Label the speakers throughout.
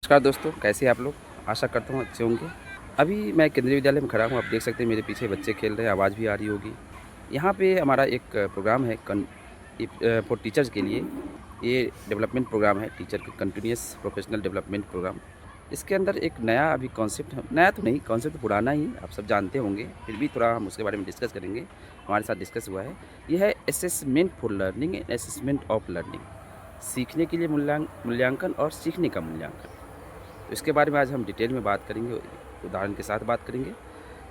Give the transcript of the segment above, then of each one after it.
Speaker 1: नमस्कार दोस्तों, कैसे हैं आप लोग? आशा करता हूँ अच्छे होंगे। अभी मैं केंद्रीय विद्यालय में खड़ा हूँ, आप देख सकते हैं मेरे पीछे बच्चे खेल रहे हैं, आवाज़ भी आ रही होगी। यहाँ पे हमारा एक प्रोग्राम है फॉर टीचर्स के लिए। ये डेवलपमेंट प्रोग्राम है, टीचर के कंटिन्यूअस प्रोफेशनल डेवलपमेंट प्रोग्राम। इसके अंदर एक नया अभी कॉन्सेप्ट है, नया तो नहीं, कॉन्सेप्ट तो पुराना ही आप सब जानते होंगे, फिर भी थोड़ा हम उसके बारे में डिस्कस करेंगे। हमारे साथ डिस्कस हुआ है। ये है assessment for learning and assessment of learning. सीखने के लिए मूल्यांकन और सीखने का मूल्यांकन। तो इसके बारे में आज हम डिटेल में बात करेंगे, उदाहरण के साथ बात करेंगे।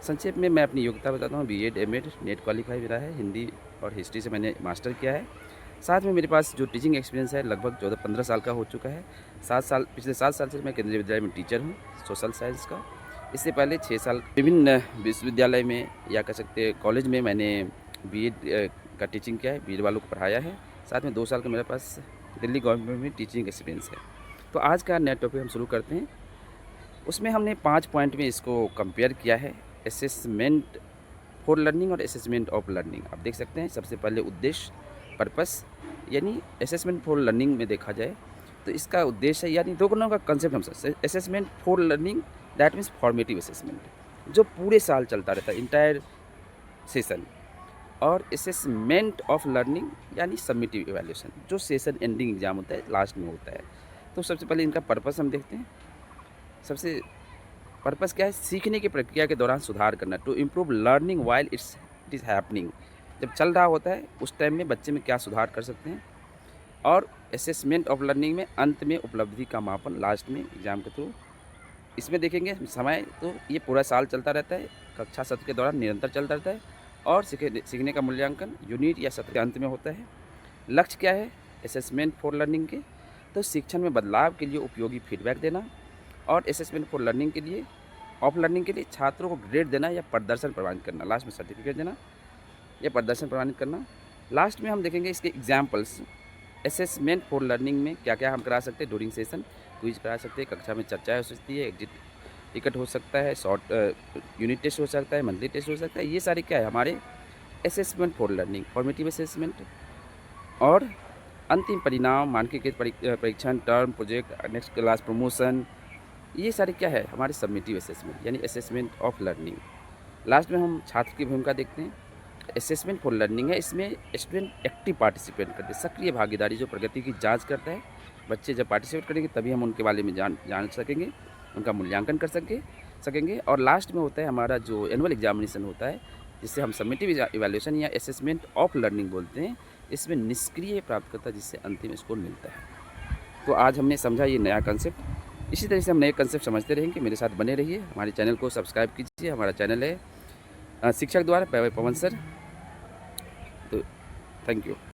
Speaker 1: संक्षेप में मैं अपनी योग्यता बताता हूँ। बीएड, एमएड, नेट क्वालिफाई मेरा है। हिंदी और हिस्ट्री से मैंने मास्टर किया है। साथ में मेरे पास जो टीचिंग एक्सपीरियंस है लगभग 14-15 साल का हो चुका है। पिछले 7 साल से मैं केंद्रीय विद्यालय में टीचर हूँ सोशल साइंस का। इससे पहले 6 साल विभिन्न विश्वविद्यालय में या कह सकते हैं कॉलेज में मैंने बीएड का टीचिंग किया है, बीएड वालों को पढ़ाया है। साथ में 2 साल का मेरे पास दिल्ली गवर्नमेंट में टीचिंग एक्सपीरियंस है। तो आज का नया टॉपिक हम शुरू करते हैं। उसमें हमने 5 पॉइंट में इसको कंपेयर किया है, असेसमेंट फॉर लर्निंग और असेसमेंट ऑफ लर्निंग। आप देख सकते हैं सबसे पहले उद्देश्य, पर्पस, यानी असेसमेंट फॉर लर्निंग में देखा जाए तो इसका उद्देश्य है, यानी दोनों का कंसेप्ट हम समझते हैं। Assessment for learning that means formative assessment जो पूरे साल चलता रहता है, इंटायर सेशन। और असेसमेंट ऑफ लर्निंग यानी सबमिटिव इवैल्यूएशन जो सेशन एंडिंग एग्जाम होता है, लास्ट में होता है। तो सबसे पहले इनका पर्पस हम देखते हैं। सबसे पर्पस क्या है? सीखने की प्रक्रिया के दौरान सुधार करना, to improve learning while it is happening. जब चल रहा होता है उस टाइम में बच्चे में क्या सुधार कर सकते हैं। और असेसमेंट ऑफ लर्निंग में अंत में उपलब्धि का मापन, लास्ट में एग्जाम के थ्रू। इसमें देखेंगे समय तो ये पूरा साल चलता रहता है, कक्षा सत्र के दौरान निरंतर चलता रहता है। और सीखने का मूल्यांकन यूनिट या सत्र के अंत में होता है। लक्ष्य क्या है असेसमेंट फॉर लर्निंग के? तो शिक्षण में बदलाव के लिए उपयोगी फीडबैक देना। और असेसमेंट फॉर लर्निंग के लिए, ऑफ लर्निंग के लिए छात्रों को ग्रेड देना या प्रदर्शन प्रमाणित करना, लास्ट में सर्टिफिकेट देना या प्रदर्शन प्रमाणित करना। लास्ट में हम देखेंगे इसके एग्जाम्पल्स। असेसमेंट फॉर लर्निंग में क्या क्या हम करा सकते हैं? ड्यूरिंग सेशन क्विज करा सकते हैं, कक्षा में चर्चाएँ हो सकती है, एग्जिट टिकट हो सकता है, शॉर्ट यूनिट टेस्ट हो सकता है, मंथली टेस्ट हो सकता है। ये सारे क्या है हमारे assessment for learning, formative assessment. और अंतिम परिणाम, मानकीकृत परीक्षण, term, project, next class promotion, ये सारे क्या है हमारे सबमिटिव असेसमेंट यानी असेसमेंट ऑफ लर्निंग। लास्ट में हम छात्र की भूमिका देखते हैं। असेसमेंट फॉर लर्निंग है, इसमें स्टूडेंट एक्टिव पार्टिसिपेट करते हैं, सक्रिय भागीदारी जो प्रगति की जांच करता है। बच्चे जब पार्टिसिपेट करेंगे तभी हम उनके बारे में जान सकेंगे, उनका मूल्यांकन कर सकेंगे। और लास्ट में होता है हमारा जो एनुअल एग्जामिनेशन होता है, जिससे हम सबमिटिव इवैल्यूएशन या असेसमेंट ऑफ लर्निंग बोलते हैं। इसमें निष्क्रिय प्राप्तकर्ता जिससे अंतिम स्कोर मिलता है। तो आज हमने समझा ये नया कंसेप्ट। इसी तरह से हम नए कंसेप्ट समझते रहेंगे। मेरे साथ बने रहिए, हमारे चैनल को सब्सक्राइब कीजिए। हमारा चैनल है शिक्षक द्वारा पवन सर। तो थैंक यू।